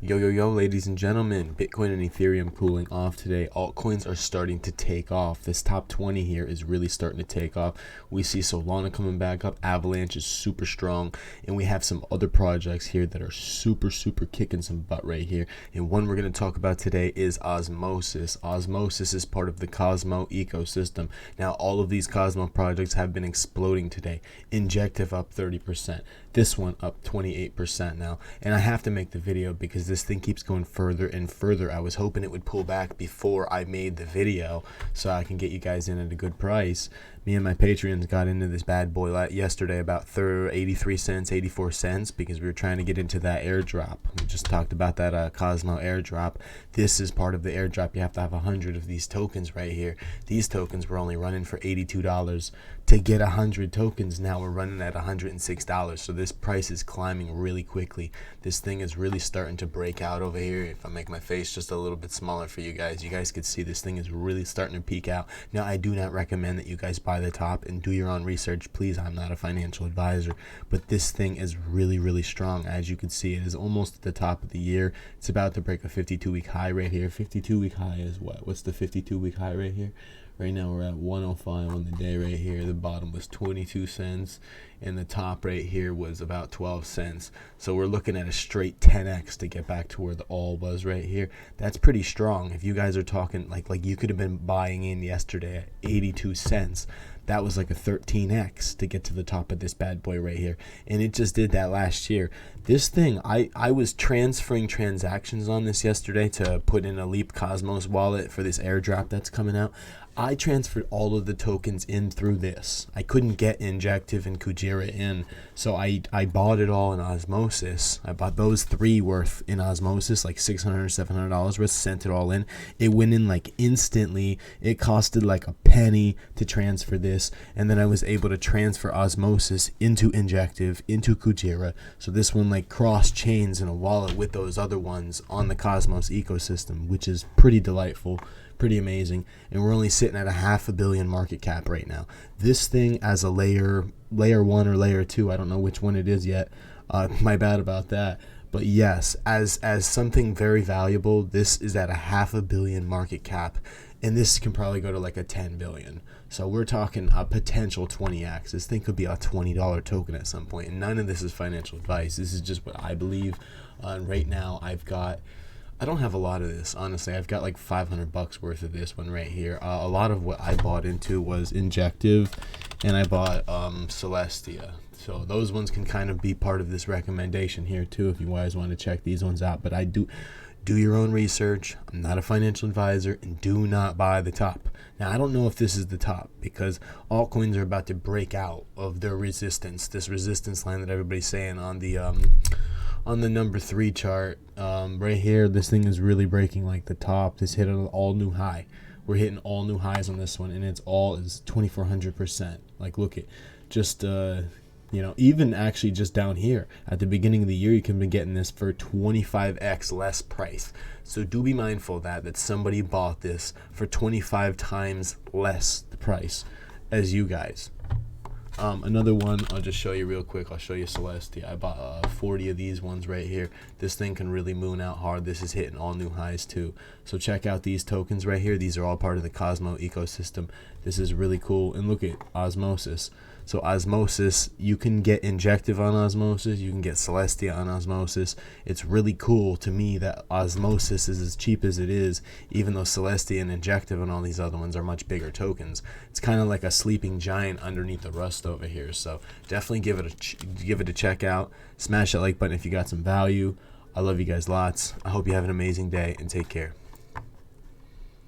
Yo, ladies and gentlemen, Bitcoin and Ethereum cooling off today. Altcoins are starting to take off. This top 20 here is really starting to take off. We see Solana coming back up. Avalanche is super strong. And we have some other projects here that are super kicking some butt right here. And one we're going to talk about today is Osmosis. Osmosis is part of the Cosmo ecosystem. Now, all of these Cosmo projects have been exploding today. Injective up 30%. This one up 28% now. And I have to make the video because this thing keeps going further and further. I was hoping it would pull back before I made the video so I can get you guys in at a good price. Me and my Patreons got into this bad boy yesterday about 83 cents, 84 cents because we were trying to get into that airdrop. We just talked about that Cosmo airdrop. This is part of the airdrop. You have to have 100 of these tokens right here. These tokens were only running for $82. To get 100 tokens, now we're running at $106. So this price is climbing really quickly. This thing is really starting to break out over here. If I make my face just a little bit smaller for you guys could see this thing is really starting to peak out. Now, I do not recommend that you guys buy the top and do your own research. Please, I'm not a financial advisor, but this thing is really strong. As you can see, it is almost at the top of the year. It's about to break a 52-week high right here. 52-week high is what? What's the 52-week high right here? Right now we're at 105 on the day right here. The bottom was 22 cents and the top right here was about 12 cents. So we're looking at a straight 10x to get back to where the all was right here. That's pretty strong. If you guys are talking like you could have been buying in yesterday at 82 cents. That was like a 13x to get to the top of this bad boy right here. And it just did that last year. This thing, I was transferring transactions on this yesterday to put in a Leap Cosmos wallet for this airdrop that's coming out. I transferred all of the tokens in through this. I couldn't get Injective and Kujira in, so I bought it all in Osmosis. I bought those three worth in Osmosis, like $600 or $700 worth, sent it all in. It went in like instantly. It costed like a penny to transfer this, and then I was able to transfer Osmosis into Injective, into Kujira. So this one like cross chains in a wallet with those other ones on the Cosmos ecosystem, which is pretty delightful. Pretty amazing. And we're only sitting at a $500 million market cap right now. This thing as a layer 1 or layer 2, I don't know which one it is yet. My bad about that. But yes, as something very valuable, this is at a $500 million market cap, and this can probably go to like a 10 billion. So we're talking a potential 20x. This thing could be a $20 token at some point. And none of this is financial advice. This is just what I believe. Right now I don't have a lot of this, honestly. I've got like $500 worth of this one right here. A lot of what I bought into was Injective, and I bought Celestia. So those ones can kind of be part of this recommendation here too, if you guys want to check these ones out. But I do your own research. I'm not a financial advisor, and do not buy the top. Now, I don't know if this is the top because altcoins are about to break out of their resistance, this resistance line that everybody's saying on the number 3 chart right here. This thing is really breaking like the top. This hit an all new high. We're hitting all new highs on this one, and it's all is 2400%. Like, look at just even actually just down here at the beginning of the year, you can be getting this for 25x less price. So do be mindful that somebody bought this for 25 times less the price as you guys. Another one I'll just show you real quick. I'll show you Celestia. I bought 40 of these ones right here. This thing can really moon out hard. This is hitting all new highs too. So check out these tokens right here. These are all part of the Cosmo ecosystem. This is really cool. And look at Osmosis. So Osmosis, you can get Injective on Osmosis. You can get Celestia on Osmosis. It's really cool to me that Osmosis is as cheap as it is, even though Celestia and Injective and all these other ones are much bigger tokens. It's kind of like a sleeping giant underneath the rust over here. So definitely give it a check out. Smash that like button if you got some value. I love you guys lots. I hope you have an amazing day and take care.